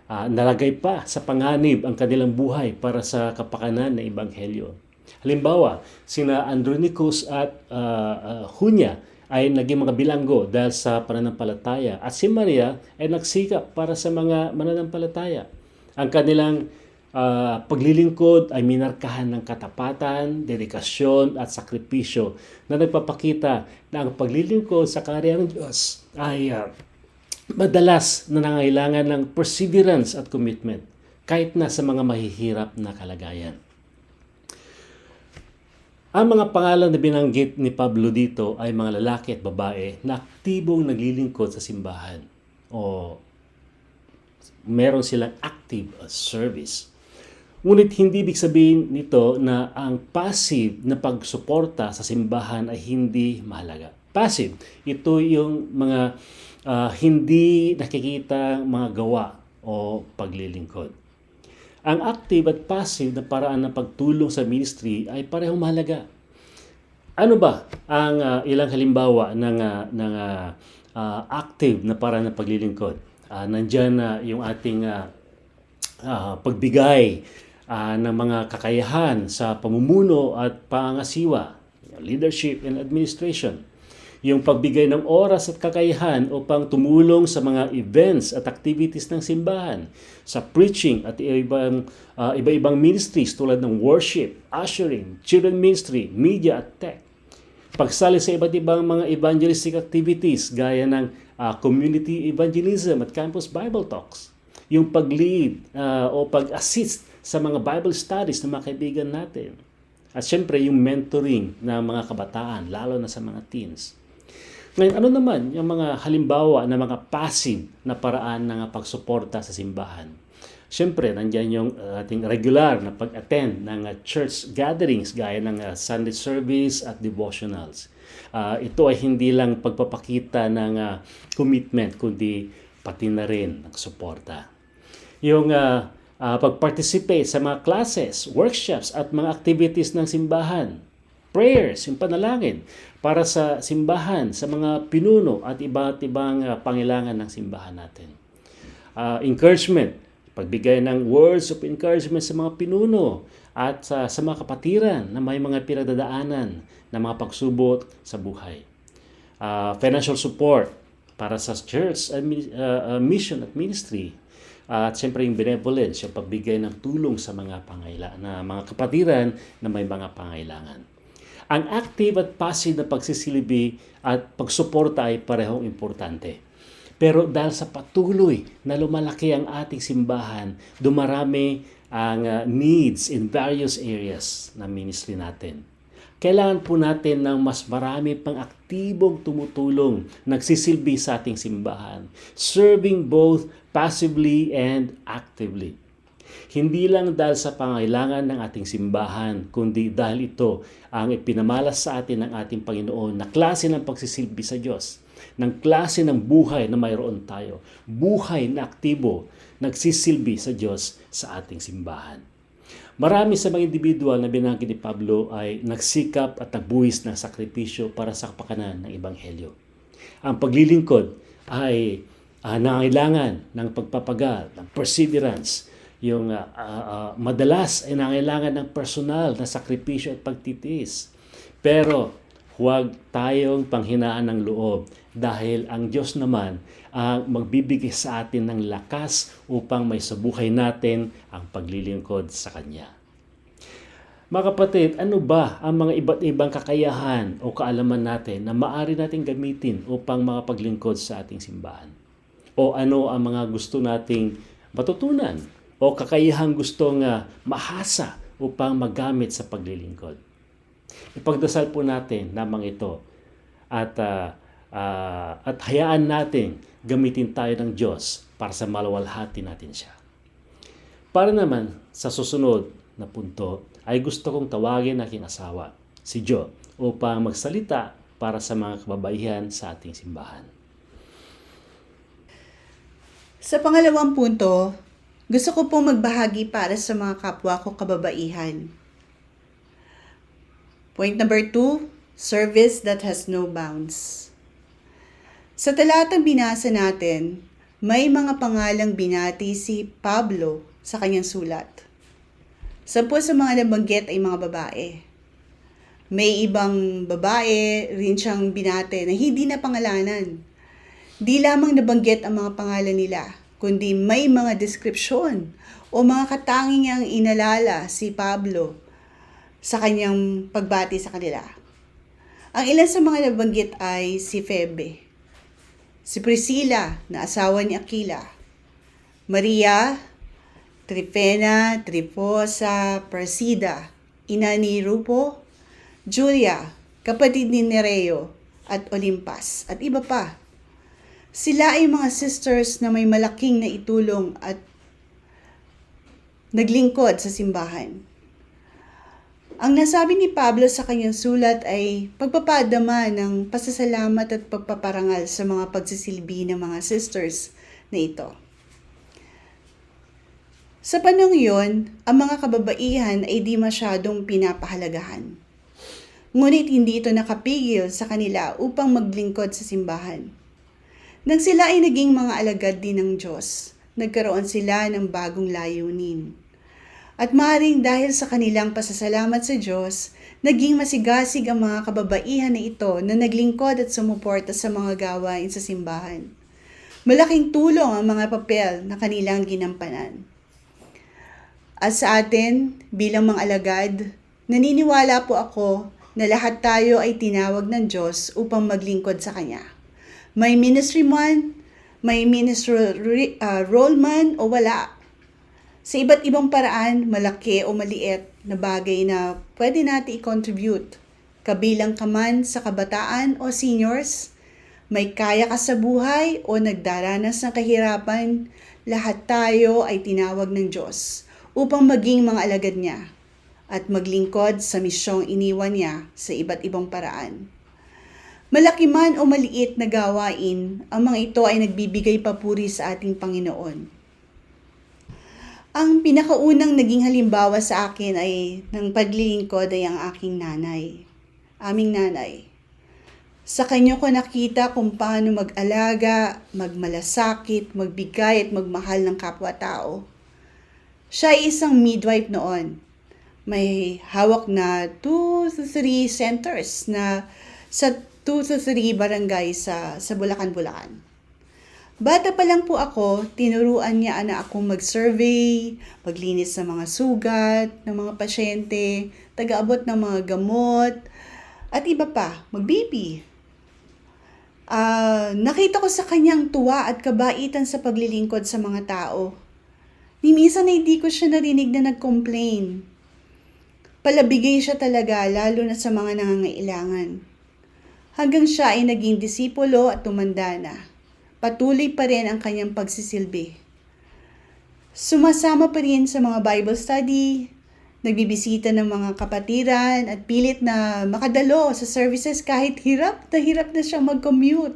nalagay pa sa panganib ang kanilang buhay para sa kapakanan ng ebanghelyo. Halimbawa, sina Andronicus at Junia ay naging mga bilanggo dahil sa pananampalataya at si Maria ay nagsikap para sa mga mananampalataya. Ang kanilang paglilingkod ay minarkahan ng katapatan, dedikasyon at sakripisyo na nagpapakita na ang paglilingkod sa karya ng Diyos ay madalas na nangailangan ng perseverance at commitment kahit na sa mga mahihirap na kalagayan. Ang mga pangalan na binanggit ni Pablo dito ay mga lalaki at babae na aktibong naglilingkod sa simbahan o meron silang active service. Ngunit hindi ibig sabihin nito na ang passive na pagsuporta sa simbahan ay hindi mahalaga. Passive, ito yung mga hindi nakikita mga gawa o paglilingkod. Ang active at passive na paraan ng pagtulong sa ministry ay parehong mahalaga. Ano ba ang ilang halimbawa ng active na paraan ng paglilingkod? Nandyan yung ating pagbigay ng mga kakayahan sa pamumuno at pangangasiwa, leadership and administration. Yung pagbigay ng oras at kakayahan upang tumulong sa mga events at activities ng simbahan, sa preaching at iba-ibang ministries tulad ng worship, ushering, children ministry, media at tech. Pagsali sa iba't ibang mga evangelistic activities gaya ng community evangelism at campus Bible talks. Yung pag-lead o pag-assist sa mga Bible studies ng mga kaibigan natin. At syempre yung mentoring ng mga kabataan, lalo na sa mga teens. Ngayon, ano naman yung mga halimbawa na mga passive na paraan ng pagsuporta sa simbahan? Syempre, nandiyan yung ating regular na pag-attend ng church gatherings gaya ng Sunday service at devotionals. Ito ay hindi lang pagpapakita ng commitment, kundi pati na rin ng suporta. Yung pag-participate sa mga classes, workshops at mga activities ng simbahan. Prayers, yung panalangin para sa simbahan, sa mga pinuno at iba't ibang pangailangan ng simbahan natin. Encouragement, pagbigay ng words of encouragement sa mga pinuno at sa mga kapatiran na may mga pinagdadaanan na mga pagsubok sa buhay. Financial support para sa church mission at ministry. At siyempre yung benevolence, yung pagbigay ng tulong sa mga mga kapatiran na may mga pangailangan. Ang active at passive na pagsisilbi at pagsuporta ay parehong importante. Pero dahil sa patuloy na lumalaki ang ating simbahan, dumarami ang needs in various areas na ministry natin. Kailangan po natin ng mas marami pang aktibong tumutulong, nagsisilbi sa ating simbahan, serving both passively and actively. Hindi lang dahil sa pangailangan ng ating simbahan, kundi dahil ito ang ipinamalas sa atin ng ating Panginoon na klase ng pagsisilbi sa Diyos, ng klase ng buhay na mayroon tayo, buhay na aktibo, nagsisilbi sa Diyos sa ating simbahan. Marami sa mga individual na binanggit ni Pablo ay nagsikap at nagbuhis ng sakripisyo para sa kapakanan ng Ebanghelyo. Ang paglilingkod ay nangailangan ng pagpapagal, ng perseverance. Yung madalas ay nangailangan ng personal na sakripisyo at pagtitiis. Pero huwag tayong panghinaan ng loob dahil ang Diyos naman ang magbibigay sa atin ng lakas upang may sa buhay natin ang paglilingkod sa Kanya. Mga kapatid, ano ba ang mga iba't ibang kakayahan o kaalaman natin na maaari nating gamitin upang makapaglingkod sa ating simbahan? O ano ang mga gusto nating matutunan o kakayahang gustong mahasa upang magamit sa paglilingkod? Ipagdasal po natin namang ito at hayaan natin gamitin tayo ng Diyos para sa maluwalhati natin siya. Para naman sa susunod na punto ay gusto kong tawagin aking asawa, si Jo, upang magsalita para sa mga kababaihan sa ating simbahan. Sa pangalawang punto, gusto ko pong magbahagi para sa mga kapwa ko kababaihan. Point number 2, service that has no bounds. Sa talatang binasa natin, may mga pangalang binati si Pablo sa kanyang sulat. 10 sa mga nabanggit ay mga babae. May ibang babae rin siyang binati na hindi na pangalanan. Di lamang nabanggit ang mga pangalan nila, kundi may mga deskripsyon o mga katangiang inalala si Pablo sa kanyang pagbati sa kanila. Ang ilan sa mga nabanggit ay si Phoebe, si Priscilla na asawa ni Aquila, Maria, Trifena, Trifosa, Persida, ina ni Rupo, Julia, kapatid ni Nereo at Olimpas, at iba pa. Sila ay mga sisters na may malaking naitulong at naglingkod sa simbahan. Ang nasabi ni Pablo sa kanyang sulat ay pagpapadama ng pasasalamat at pagpaparangal sa mga pagsisilbi ng mga sisters na ito. Sa panahong iyon, ang mga kababaihan ay di masyadong pinapahalagahan. Ngunit hindi ito nakapigil sa kanila upang maglingkod sa simbahan. Nang sila ay naging mga alagad din ng Diyos, nagkaroon sila ng bagong layunin. At maaaring dahil sa kanilang pasasalamat sa Diyos, naging masigasig ang mga kababaihan na ito na naglingkod at sumuporta sa mga gawain sa simbahan. Malaking tulong ang mga papel na kanilang ginampanan. At sa atin, bilang mga alagad, naniniwala po ako na lahat tayo ay tinawag ng Diyos upang maglingkod sa Kanya. May ministry man, may ministry role man o wala. Sa iba't ibang paraan, malaki o maliit na bagay na pwede natin i-contribute. Kabilang ka man sa kabataan o seniors, may kaya ka sa buhay o nagdaranas ng kahirapan, lahat tayo ay tinawag ng Diyos upang maging mga alagad niya at maglingkod sa misyong iniwan niya sa iba't ibang paraan. Malaki man o maliit na gawain, ang mga ito ay nagbibigay papuri sa ating Panginoon. Ang pinakaunang naging halimbawa sa akin ay ng paglilingkod ay ang aking nanay, aming nanay. Sa kanya ko nakita kung paano mag-alaga, magmalasakit, magbigay at magmahal ng kapwa-tao. Siya ay isang midwife noon. may hawak na 2 to 3 centers na sa 2 to 3 barangay sa Bulacan, Bulacan. Bata pa lang po ako, tinuruan niya na akong mag-survey, maglinis ng mga sugat, ng mga pasyente, taga-abot ng mga gamot, at iba pa, mag-BP. Nakita ko sa kanyang tuwa at kabaitan sa paglilingkod sa mga tao. Ni minsan na hindi ko siya narinig na nag-complain. Palabigay siya talaga, lalo na sa mga nangangailangan. Hanggang siya ay naging disipulo at tumanda na. Patuloy pa rin ang kanyang pagsisilbi. Sumasama pa rin sa mga Bible study, nagbibisita ng mga kapatiran at pilit na makadalo sa services kahit hirap na siya mag-commute.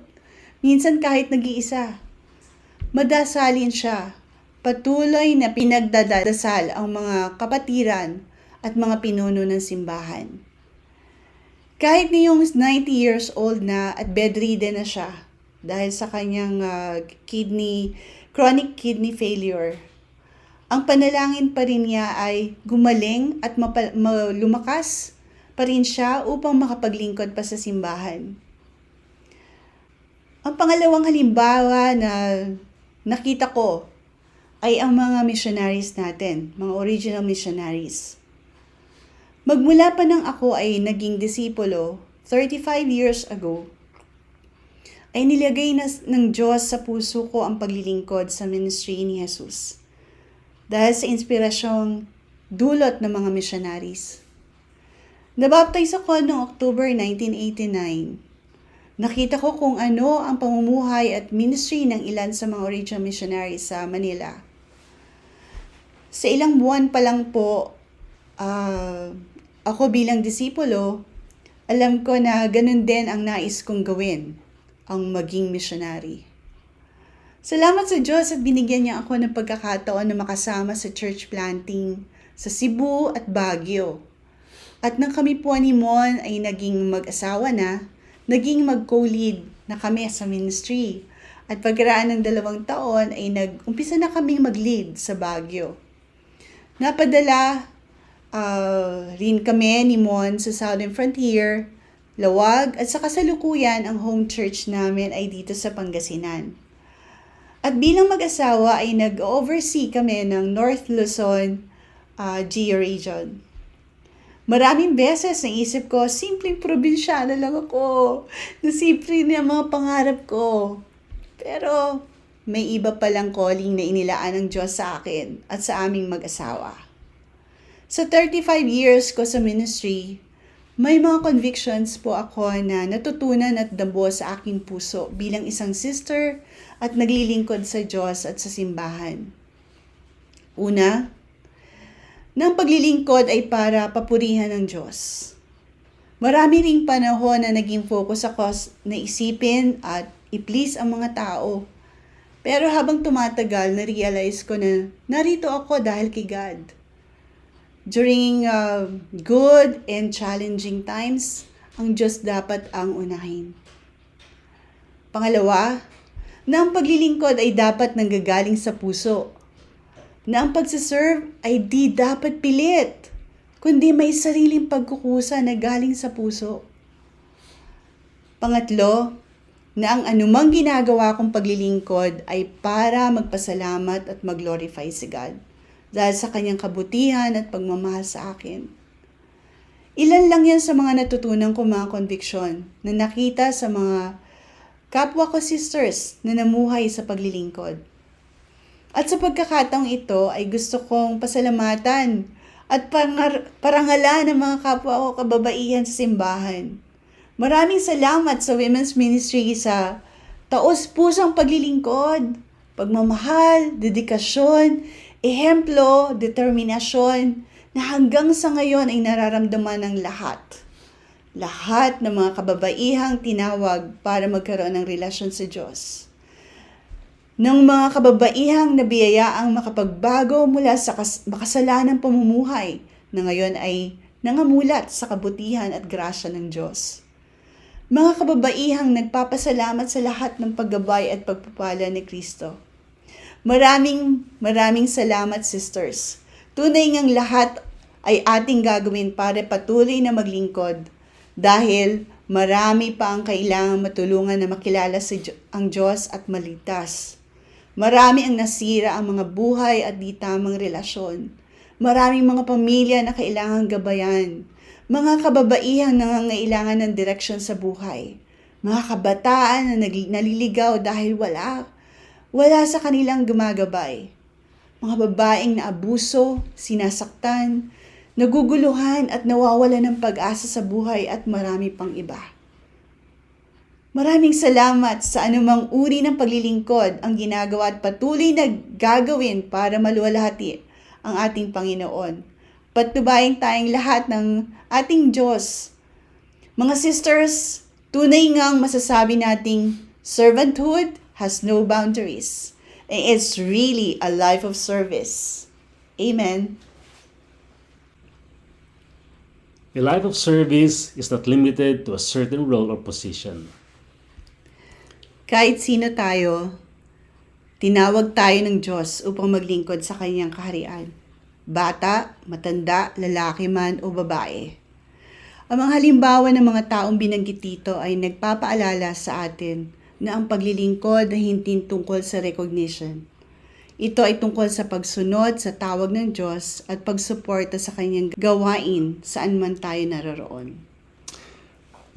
Minsan kahit nag-iisa. Madasalin siya. Patuloy na pinagdadasal ang mga kapatiran at mga pinuno ng simbahan. Kahit niyong 90 years old na at bedridden na siya, dahil sa kanyang chronic kidney failure. Ang panalangin pa rin niya ay gumaling at lumakas pa rin siya upang makapaglingkod pa sa simbahan. Ang pangalawang halimbawa na nakita ko ay ang mga missionaries natin, mga original missionaries. Magmula pa nang ako ay naging disipulo 35 years ago, ay nilagay na ng Diyos sa puso ko ang paglilingkod sa ministry ni Jesus. Dahil sa inspirasyong dulot ng mga missionaries. Nabaptize ako noong October 1989. Nakita ko kung ano ang pamumuhay at ministry ng ilan sa mga original missionaries sa Manila. Sa ilang buwan pa lang po, ako bilang disipulo, alam ko na ganun din ang nais kong gawin, ang maging missionary. Salamat sa Diyos at binigyan niya ako ng pagkakataon na makasama sa church planting sa Cebu at Baguio. At nang kami po ni Mon ay naging mag-asawa na, naging mag-co-lead na kami sa ministry. At pagkaraan ng 2 taon ay nag-umpisa na kaming mag-lead sa Baguio. Napadala rin kami ni Mon sa Southern Frontier, Lawag, at sa kasalukuyan ang home church namin ay dito sa Pangasinan. At bilang mag-asawa ay nag-oversee kami ng North Luzon Geo-Region. Maraming beses naisip ko, simpleng probinsyana lang ako. Nasipre niya mga pangarap ko. Pero may iba palang calling na inilaan ng Diyos sa akin at sa aming mag-asawa. Sa 35 years ko sa ministry, may mga convictions po ako na natutunan at dabo sa aking puso bilang isang sister at naglilingkod sa Diyos at sa simbahan. Una, ng paglilingkod ay para papurihan ng Diyos. Marami ring panahon na naging focus ako na isipin at i-please ang mga tao. Pero habang tumatagal, na-realize ko na narito ako dahil kay God. During good and challenging times, ang Diyos dapat ang unahin. Pangalawa, na ang paglilingkod ay dapat nanggagaling sa puso. Na ang pagsiserve ay di dapat pilit, kundi may sariling pagkukusa na galing sa puso. Pangatlo, na ang anumang ginagawa kong paglilingkod ay para magpasalamat at mag-glorify si God dahil sa kanyang kabutihan at pagmamahal sa akin. Ilan lang yan sa mga natutunan ko mga conviction na nakita sa mga kapwa ko sisters na namuhay sa paglilingkod. At sa pagkakataong ito ay gusto kong pasalamatan at parangalan ng mga kapwa ko kababaihan sa simbahan. Maraming salamat sa Women's Ministry sa taos-pusang paglilingkod, pagmamahal, dedikasyon, ehemplo, determinasyon na hanggang sa ngayon ay nararamdaman ng lahat. Lahat ng mga kababaihang tinawag para magkaroon ng relasyon sa Diyos. Ng mga kababaihang nabiyayaang makapagbago mula sa makasalanang pamumuhay na ngayon ay nangamulat sa kabutihan at grasya ng Diyos. Mga kababaihang nagpapasalamat sa lahat ng paggabay at pagpapala ni Kristo. Maraming salamat, sisters. Tunay ngang lahat ay ating gagawin para patuloy na maglingkod dahil marami pa ang kailangang matulungan na makilala ang Diyos at maligtas. Marami ang nasira ang mga buhay at di tamang relasyon. Maraming mga pamilya na kailangang gabayan. Mga kababaihang nangangailangan ng direksyon sa buhay. Mga kabataan na naliligaw dahil wala sa kanilang gumagabay. Mga babaeng na abuso, sinasaktan, naguguluhan at nawawalan ng pag-asa sa buhay at marami pang iba. Maraming salamat sa anumang uri ng paglilingkod ang ginagawa at patuloy na gagawin para maluwalhati ang ating Panginoon. Patnubayan tayong lahat ng ating Diyos. Mga sisters, tunay ngang masasabi nating servanthood has no boundaries. And it's really a life of service. Amen. A life of service is not limited to a certain role or position. Kahit sino tayo, tinawag tayo ng Diyos upang maglingkod sa kanyang kaharian. Bata, matanda, lalaki man o babae. Ang mga halimbawa ng mga taong binanggit dito ay nagpapaalala sa atin na ang paglilingkod ay hindi tungkol sa recognition. Ito ay tungkol sa pagsunod sa tawag ng Diyos at pagsuporta sa kanyang gawain saan man tayo naroroon.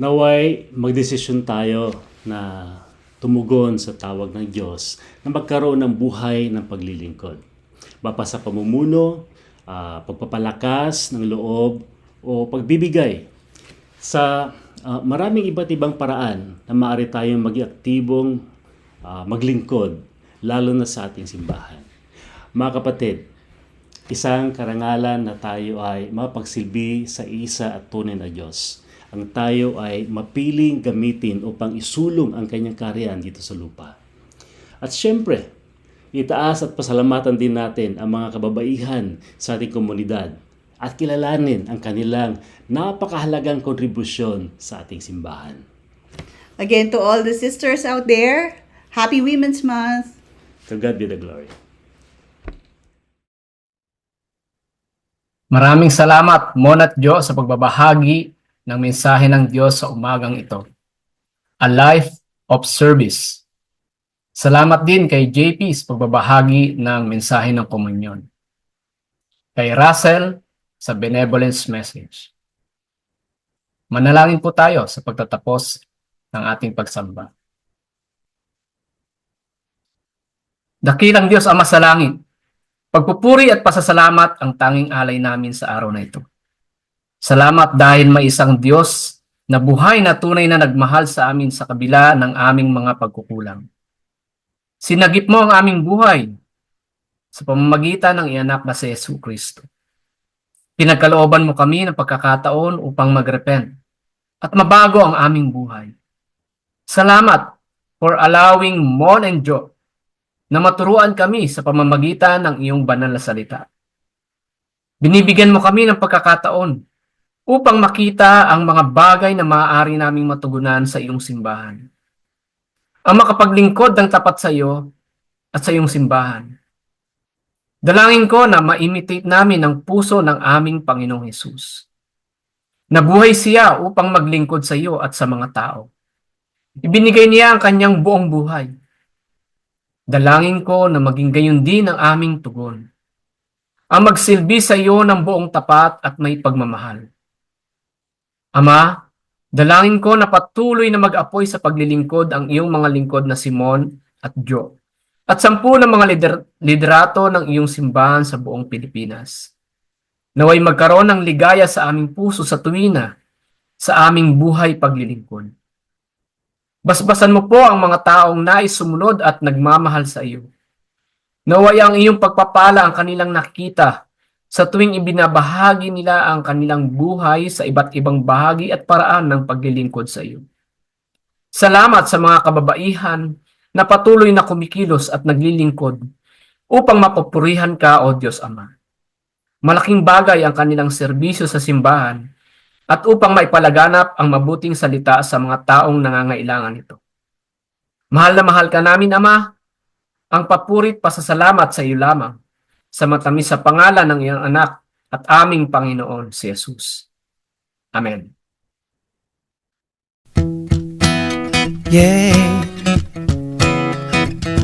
Naway magdesisyon tayo na tumugon sa tawag ng Diyos na magkaroon ng buhay ng paglilingkod. Bapa sa pamumuno, pagpapalakas ng loob o pagbibigay sa maraming iba't ibang paraan na maaari tayong maging aktibong maglingkod, lalo na sa ating simbahan. Mga kapatid, isang karangalan na tayo ay mapagsilbi sa isa at tunay na Diyos. Ang tayo ay mapiling gamitin upang isulong ang kanyang kaharian dito sa lupa. At syempre, itaas at pasalamatan din natin ang mga kababaihan sa ating komunidad at kilalanin ang kanilang napakahalagang kontribusyon sa ating simbahan. Again, to all the sisters out there, Happy Women's Month! To God be the glory. Maraming salamat, Mon at Jo, sa pagbabahagi ng mensahe ng Diyos sa umagang ito. A life of service. Salamat din kay JP sa pagbabahagi ng mensahe ng komunyon. Kay Russell sa benevolence message. Manalangin po tayo sa pagtatapos ng ating pagsamba. Dakilang Diyos Ama sa langit, pagpupuri at pasasalamat ang tanging alay namin sa araw na ito. Salamat dahil may isang Diyos na buhay na tunay na nagmahal sa amin sa kabila ng aming mga pagkukulang. Sinagip mo ang aming buhay sa pamamagitan ng ianak na si Yesu Kristo. Pinagkalooban mo kami ng pagkakataon upang magrepent at mabago ang aming buhay. Salamat for allowing Mon and Jo na maturuan kami sa pamamagitan ng iyong banal na salita. Binibigyan mo kami ng pagkakataon upang makita ang mga bagay na maaari naming matugunan sa iyong simbahan. Ang makapaglingkod ng tapat sa iyo at sa iyong simbahan. Dalangin ko na ma-imitate namin ang puso ng aming Panginoong Hesus. Nabuhay siya upang maglingkod sa iyo at sa mga tao. Ibinigay niya ang kanyang buong buhay. Dalangin ko na maging gayon din ang aming tugon. Ang magsilbi sa iyo ng buong tapat at may pagmamahal. Ama, dalangin ko na patuloy na mag-apoy sa paglilingkod ang iyong mga lingkod na Simon at Jo at 10 ng mga liderato ng iyong simbahan sa buong Pilipinas. Naway magkaroon ng ligaya sa aming puso sa tuwina sa aming buhay paglilingkod. Basbasan mo po ang mga taong nais sumunod at nagmamahal sa iyo. Naway ang iyong pagpapala ang kanilang nakita sa tuwing ibinabahagi nila ang kanilang buhay sa iba't ibang bahagi at paraan ng paglilingkod sa iyo. Salamat sa mga kababaihan na patuloy na kumikilos at naglilingkod upang mapupurihan ka, O Diyos Ama. Malaking bagay ang kanilang serbisyo sa simbahan at upang maipalaganap ang mabuting salita sa mga taong nangangailangan nito. Mahal na mahal ka namin, Ama. Ang papurit pasasalamat sa iyo lamang sa matamis sa pangalan ng iyong anak at aming Panginoon si Jesus. Amen. Yeah.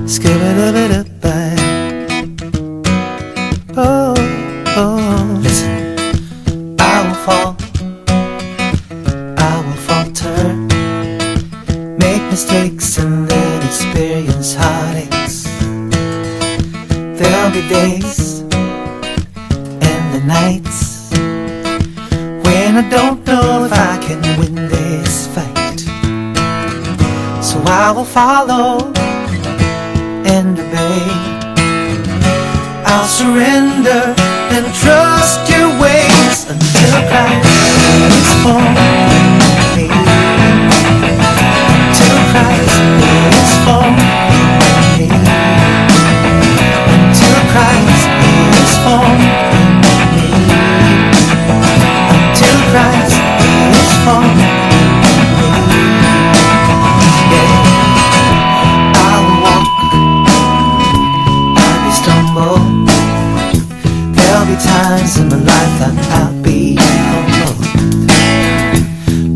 Skibidi-bidi-bye. Oh, oh. Listen, I will fall, I will falter, make mistakes and then experience heartaches. There'll be days and the nights when I don't know if I can win this fight. So I will follow and obey. I'll surrender and trust your ways until Christ is formed in me. Until Christ is formed in me. Until Christ is formed in me. Until Christ is formed in me. Yeah. I will walk, I may stumble. There'll be times in my life that I'll be humbled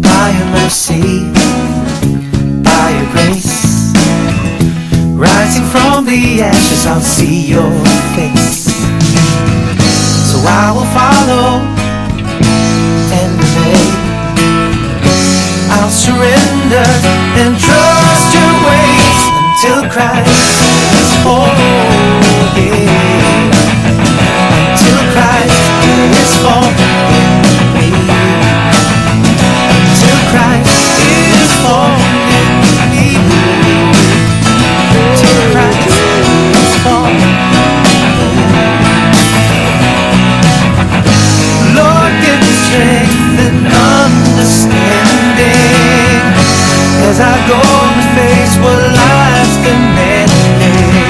by your mercy, by your grace. Rising from the ashes, I'll see your face. So I will follow and obey. I'll surrender and trust your ways until Christ is formed. Yeah. Until Christ is formed in me. Until Christ is formed in me. Until Christ is formed in me. Lord, give me strength and understanding as I go to face what life's demanding.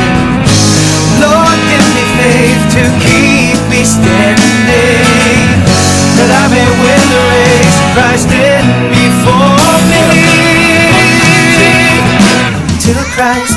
Lord, give me faith to keep me standing, that I may win the race Christ in me for me. Till Christ